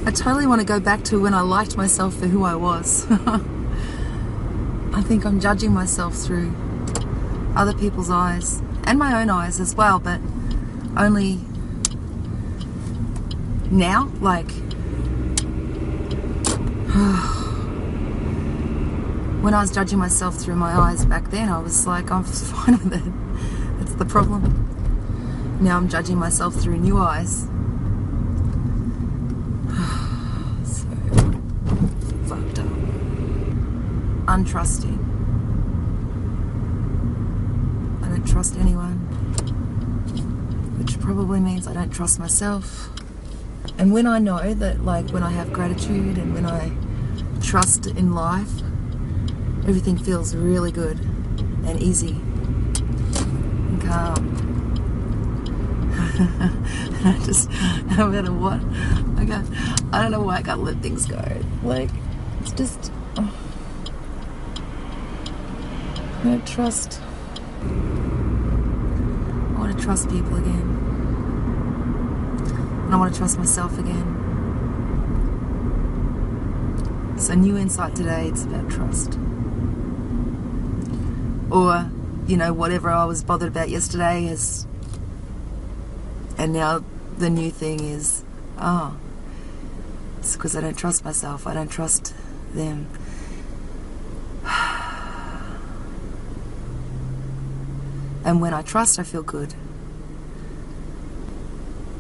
I totally want to go back to when I liked myself for who I was. I think I'm judging myself through other people's eyes and my own eyes as well, but only now, like when I was judging myself through my eyes back then, I was like, I'm fine with it. That's the problem. Now I'm judging myself through new eyes. So fucked up. Untrusting. I don't trust anyone, which probably means I don't trust myself. And when I know that, like when I have gratitude and when I trust in life, everything feels really good and easy and calm. And I just, no matter what, I don't know why I can't let things go. Like, it's just, I don't trust. I want to trust people again. And I want to trust myself again. So new insight today, it's about trust. Or, you know, whatever I was bothered about yesterday is, and now the new thing is, it's because I don't trust myself. I don't trust them. And when I trust, I feel good.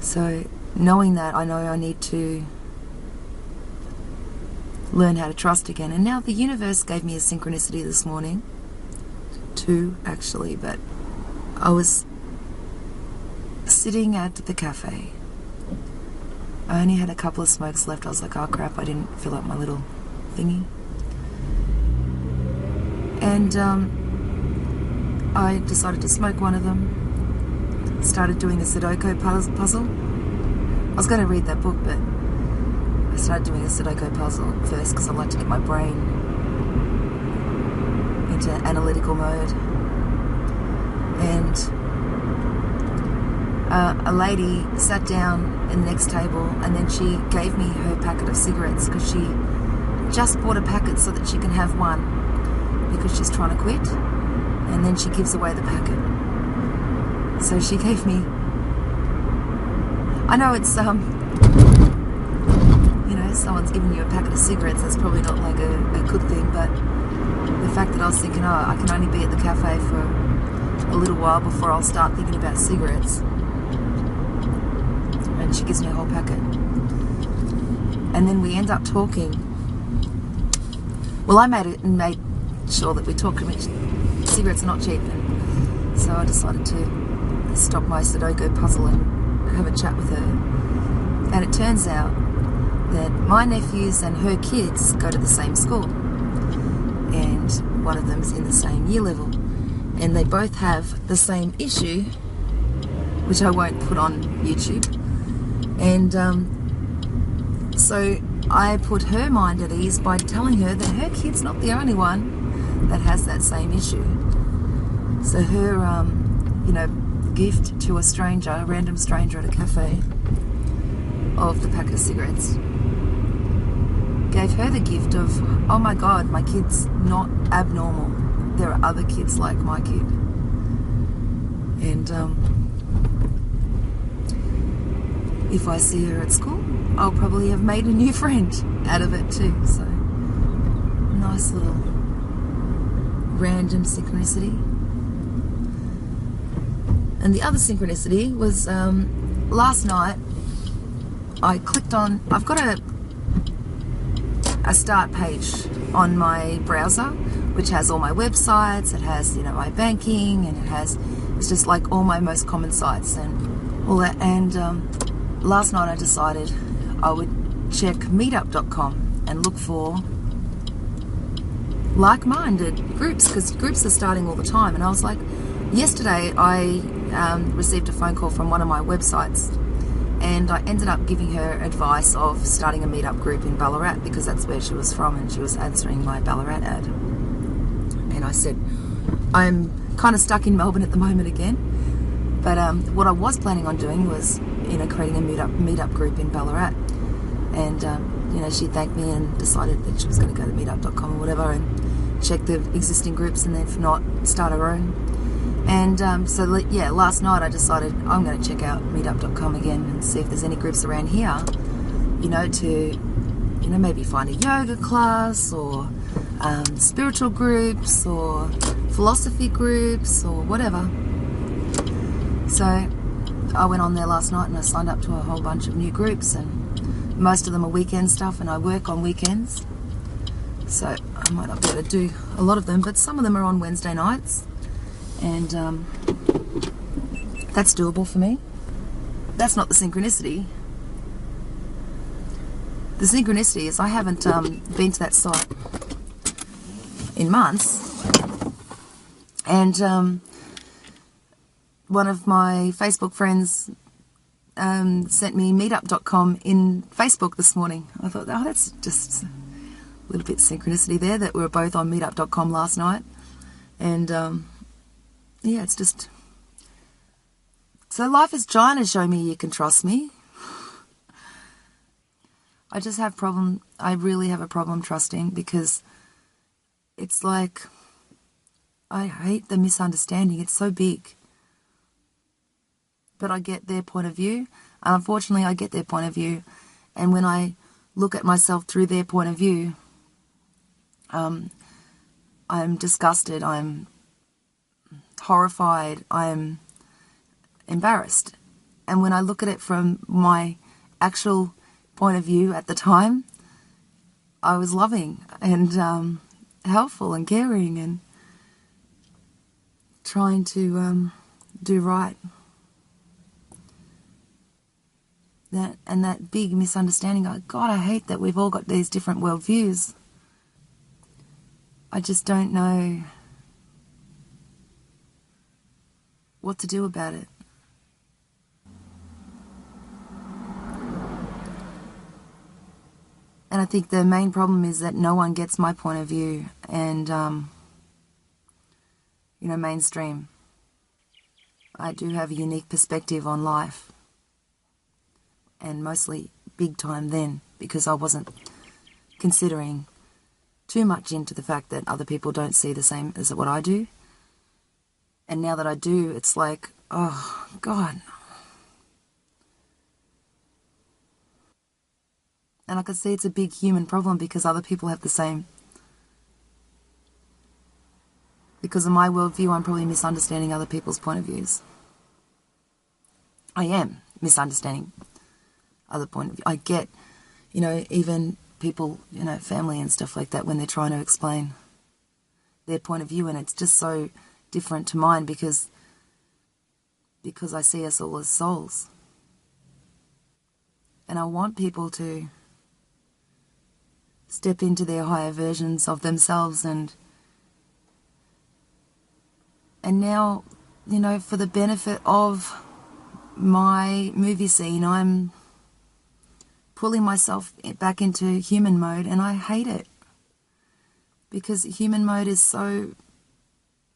So knowing that, I know I need to learn how to trust again. And now the universe gave me a synchronicity this morning. 2 actually, but I was sitting at the cafe. I only had a couple of smokes left. I was like, oh crap, I didn't fill up my little thingy. And I decided to smoke one of them. Started doing a Sudoku puzzle. I was going to read that book, but I started doing a Sudoku puzzle first because I like to get my brain into analytical mode. And a lady sat down in the next table, and then she gave me her packet of cigarettes because she just bought a packet so that she can have one because she's trying to quit, and then she gives away the packet. So she gave me, I know it's you know, someone's giving you a packet of cigarettes, that's probably not like a good thing, but the fact that I was thinking, oh, I can only be at the cafe for a little while before I'll start thinking about cigarettes. And she gives me a whole packet. And then we end up talking. Well, I made sure that we talked. Cigarettes are not cheap, and so I decided to stop my Sudoku puzzle and have a chat with her. And it turns out that my nephews and her kids go to the same school, and one of them's in the same year level, and they both have the same issue, which I won't put on YouTube. And so I put her mind at ease by telling her that her kid's not the only one that has that same issue. So her, you know, gift to a stranger, a random stranger at a cafe, of the packet of cigarettes, gave her the gift of, oh my God, my kid's not abnormal. There are other kids like my kid. And if I see her at school, I'll probably have made a new friend out of it too. So, nice little random synchronicity. And the other synchronicity was last night I clicked on, I've got a start page on my browser which has all my websites, it has, you know, my banking, and it's just like all my most common sites and all that. And last night I decided I would check meetup.com and look for like-minded groups, because groups are starting all the time. And I was like, yesterday I received a phone call from one of my websites, and I ended up giving her advice of starting a meetup group in Ballarat because that's where she was from, and she was answering my Ballarat ad. And I said, I'm kind of stuck in Melbourne at the moment again, but what I was planning on doing was, you know, creating a meetup group in Ballarat. And, you know, she thanked me and decided that she was going to go to meetup.com or whatever and check the existing groups, and then if not, start her own. And so, yeah, last night I decided I'm going to check out meetup.com again and see if there's any groups around here, you know, to, you know, maybe find a yoga class or spiritual groups or philosophy groups or whatever. So I went on there last night and I signed up to a whole bunch of new groups, and most of them are weekend stuff, and I work on weekends. So I might not be able to do a lot of them, but some of them are on Wednesday nights. And that's doable for me. That's not the synchronicity. The synchronicity is I haven't been to that site in months. And one of my Facebook friends sent me meetup.com in Facebook this morning. I thought, oh, that's just a little bit of synchronicity there, that we were both on meetup.com last night. And yeah, it's just... So life is trying to show me you can trust me. I just have I really have a problem trusting, because it's like, I hate the misunderstanding. It's so big. But I get their point of view. And unfortunately, I get their point of view. And when I look at myself through their point of view, I'm disgusted. I'm horrified. I'm embarrassed. And when I look at it from my actual point of view at the time, I was loving and helpful and caring and trying to do right. That big misunderstanding, God, I hate that we've all got these different worldviews. I just don't know what to do about it. And I think the main problem is that no one gets my point of view, and, you know, mainstream. I do have a unique perspective on life, and mostly big time then, because I wasn't considering too much into the fact that other people don't see the same as what I do. And now that I do, it's like, oh, God. And I can see it's a big human problem, because other people have the same. Because of my worldview, I'm probably misunderstanding other people's point of views. I am misunderstanding other point of view. I get, you know, even people, you know, family and stuff like that, when they're trying to explain their point of view, and it's just so different to mine, because I see us all as souls. And I want people to step into their higher versions of themselves, and now, you know, for the benefit of my movie scene, I'm pulling myself back into human mode, and I hate it, because human mode is so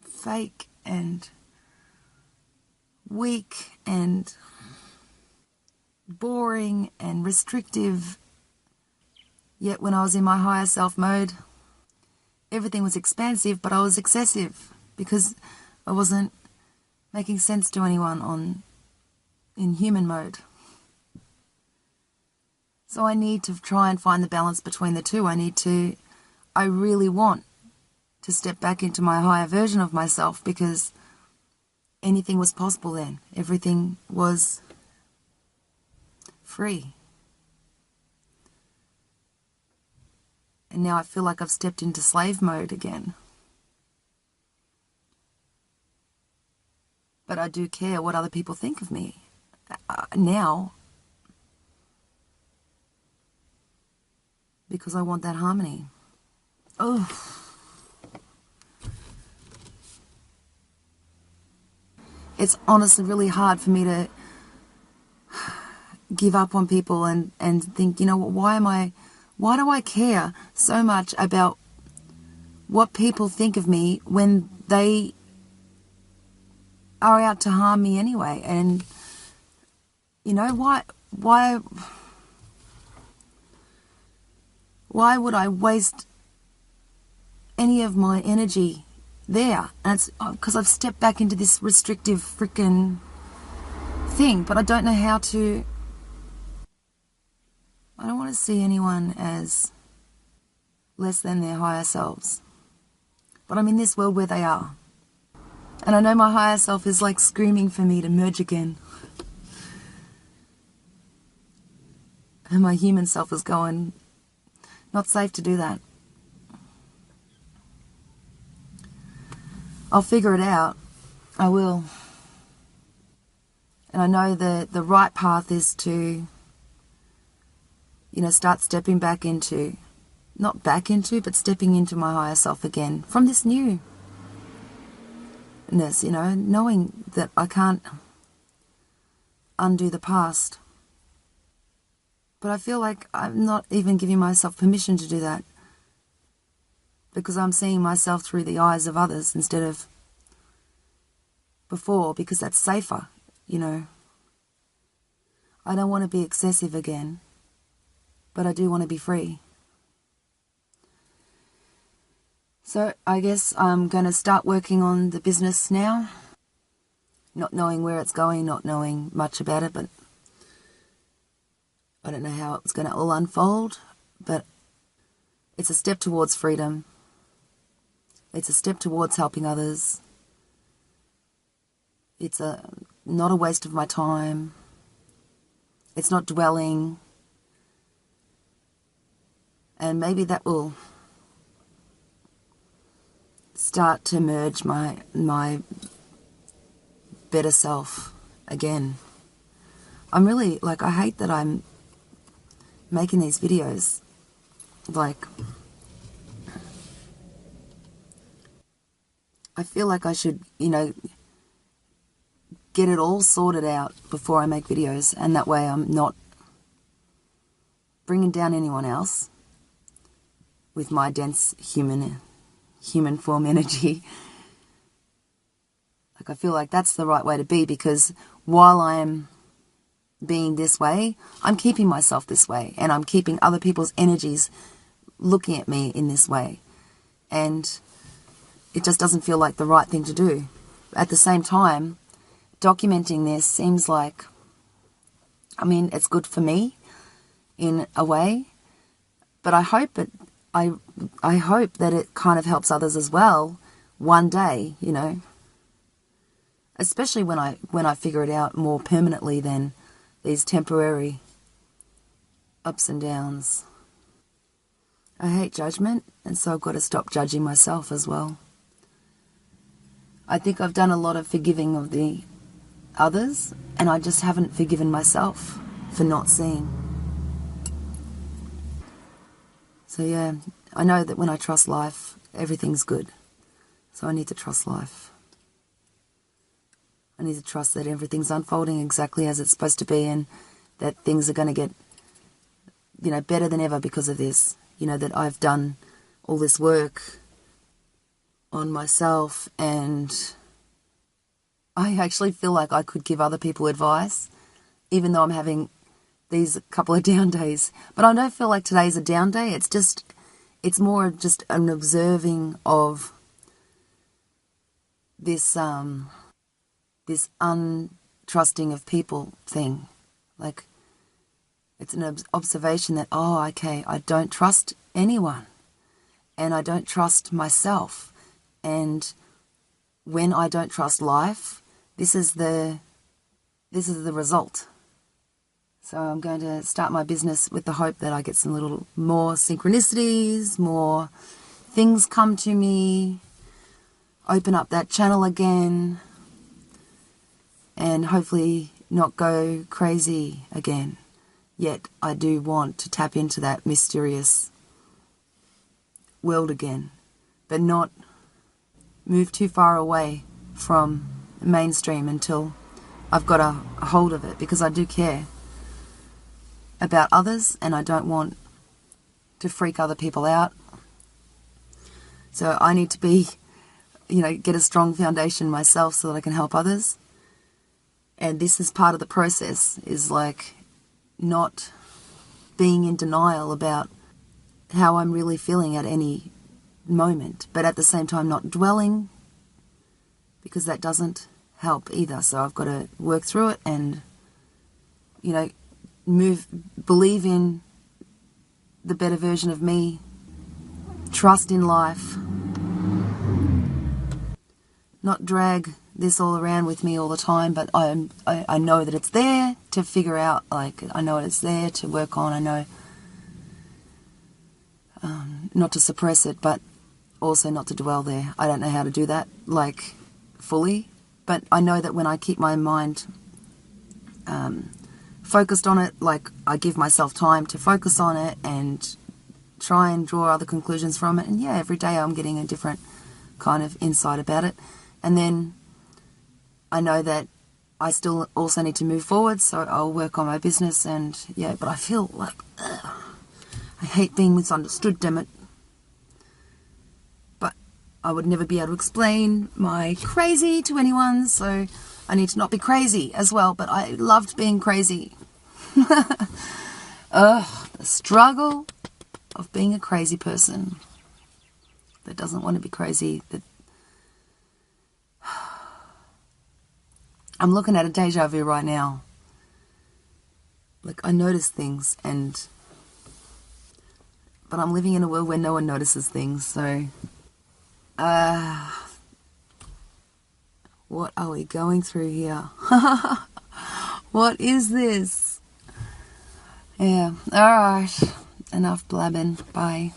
fake and weak and boring and restrictive. Yet when I was in my higher self mode, everything was expansive, but I was excessive, because I wasn't making sense to anyone in human mode. So I need to try and find the balance between the two. I really want to step back into my higher version of myself, because anything was possible then. Everything was free. And now I feel like I've stepped into slave mode again. But I do care what other people think of me now, because I want that harmony. Oh. It's honestly really hard for me to give up on people and think, you know, why do I care so much about what people think of me when they are out to harm me anyway? And, you know, why why would I waste any of my energy there? And it's because I've stepped back into this restrictive freaking thing, but I don't know how to. I don't want to see anyone as less than their higher selves, but I'm in this world where they are, and I know my higher self is like screaming for me to merge again, and my human self is going, not safe to do that. I'll figure it out. I will. And I know the right path is to, start stepping back into, not back into, but stepping into my higher self again from this newness, knowing that I can't undo the past. But I feel like I'm not even giving myself permission to do that, because I'm seeing myself through the eyes of others instead of before, because that's safer, I don't want to be excessive again, but I do want to be free. So I guess I'm going to start working on the business now, not knowing where it's going, not knowing much about it, but I don't know how it's going to all unfold, but it's a step towards freedom. It's a step towards helping others. It's not a waste of my time. It's not dwelling. And maybe that will start to merge my better self again. I'm really, I hate that I'm making these videos. I feel like I should, get it all sorted out before I make videos, and that way I'm not bringing down anyone else with my dense human form energy. I feel like that's the right way to be, because while I'm being this way, I'm keeping myself this way, and I'm keeping other people's energies looking at me in this way, and it just doesn't feel like the right thing to do. At the same time, documenting this seems like, it's good for me in a way, but I hope that it kind of helps others as well one day, especially when I figure it out more permanently than these temporary ups and downs. I hate judgment, and so I've got to stop judging myself as well. I think I've done a lot of forgiving of the others, and I just haven't forgiven myself for not seeing. So yeah, I know that when I trust life, everything's good. So I need to trust life. I need to trust that everything's unfolding exactly as it's supposed to be, and that things are going to get, better than ever because of this. That I've done all this work on myself, and I actually feel like I could give other people advice, even though I'm having these couple of down days. But I don't feel like today's a down day. It's more just an observing of this this untrusting of people thing. It's an observation that, okay, I don't trust anyone, and I don't trust myself. And when I don't trust life, this is the result. So I'm going to start my business with the hope that I get some little more synchronicities, more things come to me, open up that channel again, and hopefully not go crazy again. Yet I do want to tap into that mysterious world again, but not move too far away from mainstream until I've got a hold of it, because I do care about others and I don't want to freak other people out. So I need to be, get a strong foundation myself so that I can help others. And this is part of the process, is not being in denial about how I'm really feeling at any moment, but at the same time not dwelling, because that doesn't help either. So I've got to work through it and, you know, believe in the better version of me, trust in life, not drag this all around with me all the time, but I know that it's there to figure out, like, I know it's there to work on. I know not to suppress it, but also not to dwell there. I don't know how to do that, like, fully, but I know that when I keep my mind focused on it, like, I give myself time to focus on it and try and draw other conclusions from it, and yeah, every day I'm getting a different kind of insight about it. And then I know that I still also need to move forward, so I'll work on my business. And yeah, but I feel like I hate being misunderstood, damn it. But I would never be able to explain my crazy to anyone, so I need to not be crazy as well. But I loved being crazy. Ugh, the struggle of being a crazy person that doesn't want to be crazy. That I'm looking at a deja vu right now. Like, I notice things, but I'm living in a world where no one notices things, so what are we going through here? What is this? Yeah, alright, enough blabbing, bye.